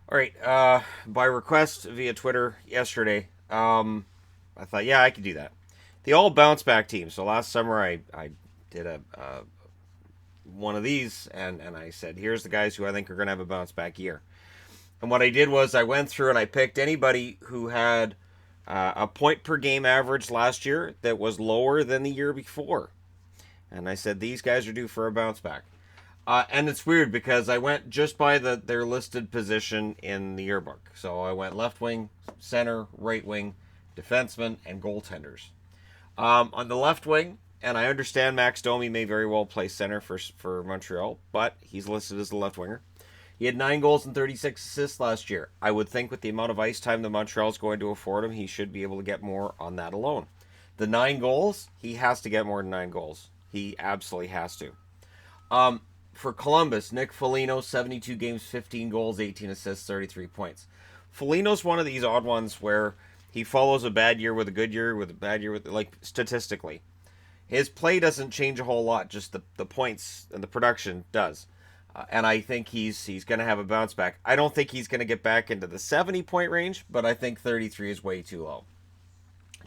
All right. By request via Twitter yesterday, I thought, yeah, I could do that. The all bounce back team. So last summer, I did a one of these, and I said, here's the guys who I think are going to have a bounce back year. And what I did was I went through and I picked anybody who had a point per game average last year that was lower than the year before. And I said, these guys are due for a bounce back. And it's weird because I went just by their listed position in the yearbook. So I went left wing, center, right wing, defenseman, and goaltenders. On the left wing, and I understand Max Domi may very well play center for Montreal, but he's listed as the left winger. He had 9 goals and 36 assists last year. I would think with the amount of ice time that Montreal's going to afford him, he should be able to get more on that alone. The 9 goals, he has to get more than 9 goals. He absolutely has to. For Columbus, Nick Foligno, 72 games, 15 goals, 18 assists, 33 points. Foligno's one of these odd ones where he follows a bad year with a good year with a bad year with, like, statistically. His play doesn't change a whole lot, just the points and the production does. And I think he's going to have a bounce back. I don't think he's going to get back into the 70-point range, but I think 33 is way too low.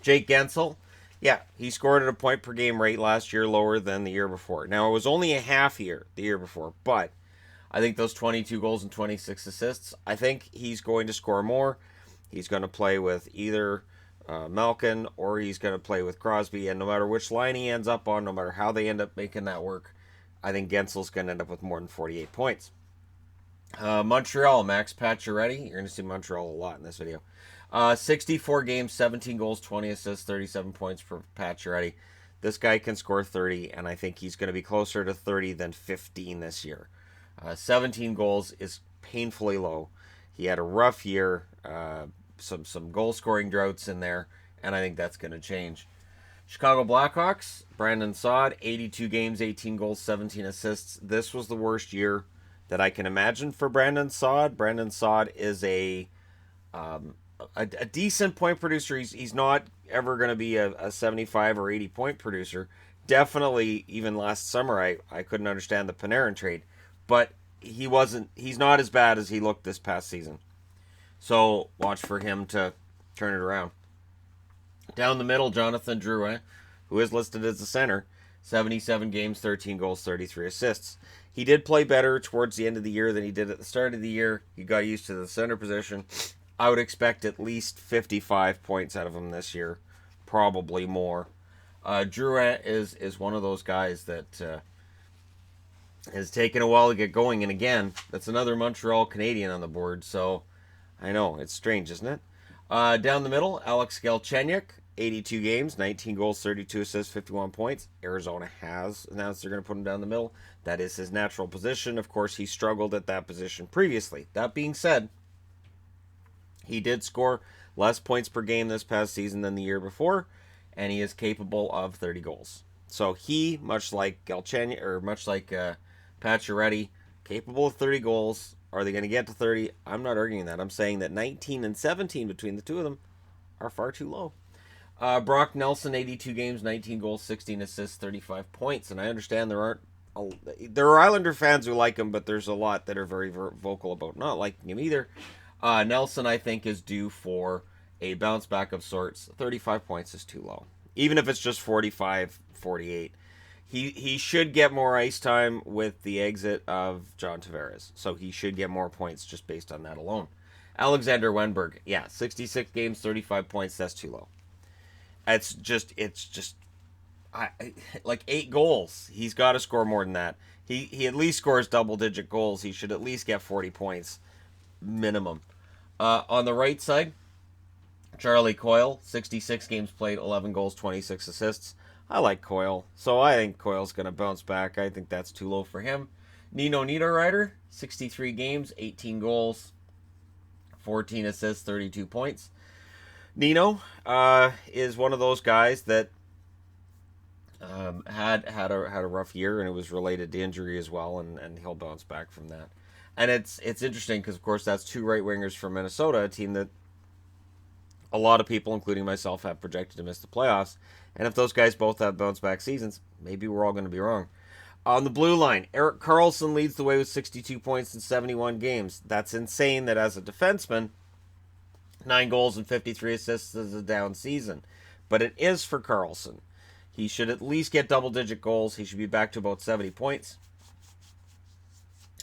Jake Gensel, yeah, he scored at a point per game rate last year, lower than the year before. Now, it was only a half year the year before, but I think those 22 goals and 26 assists, I think he's going to score more. He's going to play with either Malkin or he's going to play with Crosby. And no matter which line he ends up on, no matter how they end up making that work, I think Gensel's going to end up with more than 48 points. Montreal, Max Pacioretty. You're going to see Montreal a lot in this video. 64 games, 17 goals, 20 assists, 37 points for Pacioretty. This guy can score 30, and I think he's going to be closer to 30 than 15 this year. 17 goals is painfully low. He had a rough year, some goal scoring droughts in there, and I think that's going to change. Chicago Blackhawks, Brandon Saad, 82 games, 18 goals, 17 assists. This was the worst year that I can imagine for Brandon Saad. Brandon Saad is a decent point producer. He's not ever going to be a 75 or 80 point producer. Definitely, even last summer, I couldn't understand the Panarin trade, but he's not as bad as he looked this past season. So watch for him to turn it around. Down the middle, Jonathan Drouin, who is listed as the center, 77 games, 13 goals, 33 assists. He did play better towards the end of the year than he did at the start of the year. He got used to the center position. I would expect at least 55 points out of him this year, probably more. Drouin is one of those guys that has taken a while to get going, and again, that's another Montreal Canadian on the board, so I know, it's strange, isn't it? Down the middle, Alex Galchenyuk, 82 games, 19 goals, 32 assists, 51 points. Arizona has announced they're going to put him down the middle. That is his natural position. Of course, he struggled at that position previously. That being said, he did score less points per game this past season than the year before, and he is capable of 30 goals. So he, much like Galchenyuk, or much like Pacioretty, capable of 30 goals. Are they going to get to 30? I'm not arguing that. I'm saying that 19 and 17 between the two of them are far too low. Brock Nelson, 82 games, 19 goals, 16 assists, 35 points. And I understand there are Islander fans who like him, but there's a lot that are very vocal about not liking him either. Nelson, I think, is due for a bounce back of sorts. 35 points is too low. Even if it's just 45, 48. He should get more ice time with the exit of John Tavares. So he should get more points just based on that alone. Alexander Wenberg, yeah, 66 games, 35 points, that's too low. It's just like 8 goals. He's got to score more than that. He at least scores double digit goals. He should at least get 40 points minimum. On the right side, Charlie Coyle, 66 games played, 11 goals, 26 assists. I like Coyle, so I think Coyle's going to bounce back. I think that's too low for him. Nino Niederreiter, 63 games, 18 goals, 14 assists, 32 points. Nino is one of those guys that had a rough year, and it was related to injury as well, and he'll bounce back from that. And it's interesting because, of course, that's two right wingers from Minnesota, a team that a lot of people, including myself, have projected to miss the playoffs. And if those guys both have bounce back seasons, maybe we're all going to be wrong. On the blue line, Erik Karlsson leads the way with 62 points in 71 games. That's insane that as a defenseman, 9 goals and 53 assists is a down season. But it is for Karlsson. He should at least get double-digit goals. He should be back to about 70 points.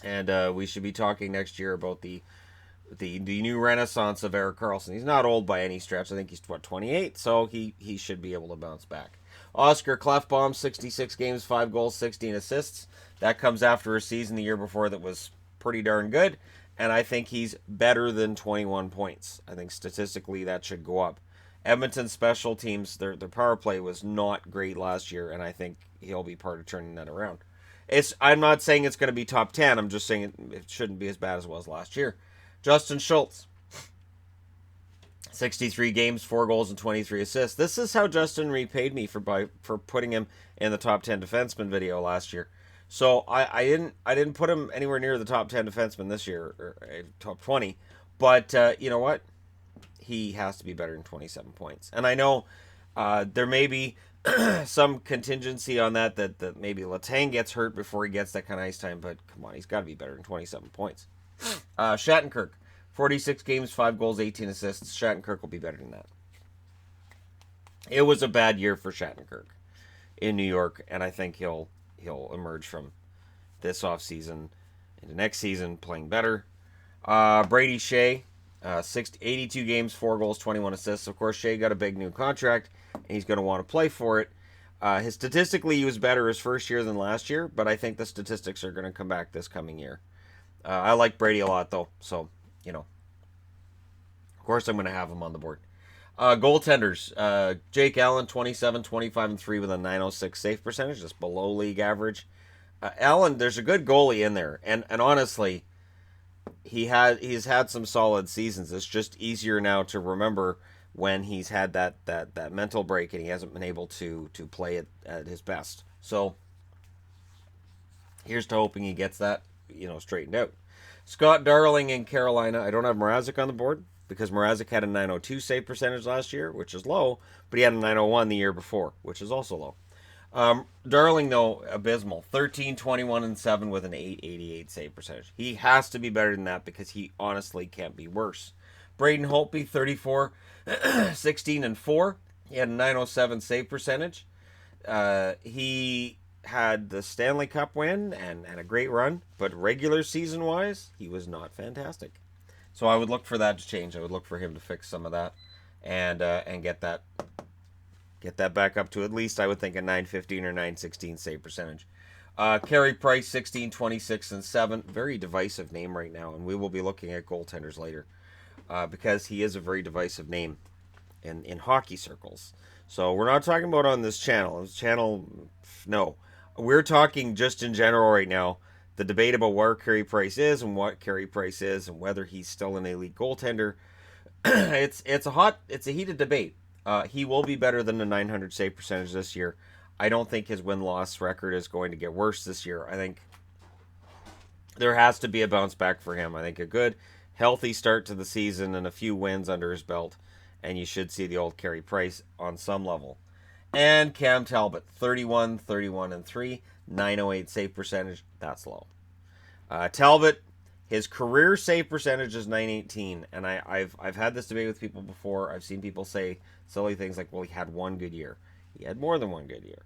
And we should be talking next year about the new renaissance of Erik Karlsson. He's not old by any stretch. I think he's 28, so he should be able to bounce back. Oscar Klefbom, 66 games, 5 goals, 16 assists. That comes after a season the year before that was pretty darn good, and I think he's better than 21 points. I think statistically that should go up. Edmonton special teams, their power play was not great last year, and I think he'll be part of turning that around. I'm not saying it's going to be top 10. I'm just saying it shouldn't be as bad as it was last year. Justin Schultz, 63 games, 4 goals, and 23 assists. This is how Justin repaid me for putting him in the top 10 defenseman video last year. So I didn't put him anywhere near the top 10 defenseman this year, or top 20. But you know what? He has to be better than 27 points. And I know there may be some contingency on that maybe Letang gets hurt before he gets that kind of ice time. But come on, he's got to be better than 27 points. Shattenkirk, 46 games, 5 goals, 18 assists. Shattenkirk will be better than that. It was a bad year for Shattenkirk in New York, and I think he'll emerge from this offseason into next season playing better. Brady Shea, 82 games, 4 goals, 21 assists. Of course, Shea got a big new contract, and he's going to want to play for it. Statistically, he was better his first year than last year, but I think the statistics are going to come back this coming year. I like Brady a lot, though, so, of course I'm going to have him on the board. Goaltenders, Jake Allen, 27, 25, and 3 with a 906 save percentage, just below league average. Allen, there's a good goalie in there, and honestly, he's had some solid seasons. It's just easier now to remember when he's had that mental break and he hasn't been able to play at his best. So here's to hoping he gets that straightened out. Scott Darling in Carolina. I don't have Mrazek on the board because Mrazek had a 902 save percentage last year, which is low, but he had a 901 the year before, which is also low. Darling, though, abysmal. 13, 21, and 7 with an 888 save percentage. He has to be better than that because he honestly can't be worse. Braden Holtby, 34, 16, and 4. He had a 907 save percentage. He had the Stanley Cup win and a great run, but regular season-wise, he was not fantastic. So I would look for that to change. I would look for him to fix some of that and get that back up to at least, I would think, a 915 or 916 save percentage. Carey Price, 16, 26, and 7. Very divisive name right now, and we will be looking at goaltenders later because he is a very divisive name in hockey circles. So we're not talking about on this channel. No. We're talking just in general right now. The debate about where Carey Price is and what Carey Price is and whether he's still an elite goaltender. it's a heated debate. He will be better than the 900 save percentage this year. I don't think his win-loss record is going to get worse this year. I think there has to be a bounce back for him. I think a good, healthy start to the season and a few wins under his belt, and you should see the old Carey Price on some level. And Cam Talbot, 31, 31, and 3, 908 save percentage. That's low. Talbot, his career save percentage is 918, and I've had this debate with people before. I've seen people say silly things like, well, he had one good year. He had more than one good year.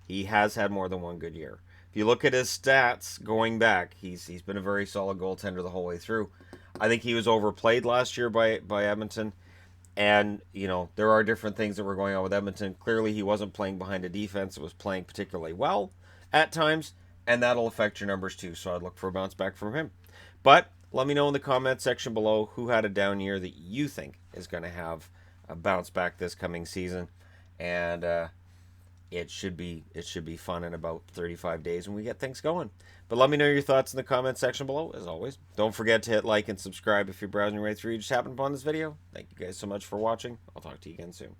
He has had more than one good year. If you look at his stats going back, he's been a very solid goaltender the whole way through. I think he was overplayed last year by Edmonton. And, there are different things that were going on with Edmonton. Clearly, he wasn't playing behind a defense that was playing particularly well at times, and that'll affect your numbers too. So I'd look for a bounce back from him. But let me know in the comment section below who had a down year that you think is going to have a bounce back this coming season. And it should be fun in about 35 days when we get things going. But let me know your thoughts in the comment section below, as always. Don't forget to hit like and subscribe if you're browsing right through. You just happened upon this video. Thank you guys so much for watching. I'll talk to you again soon.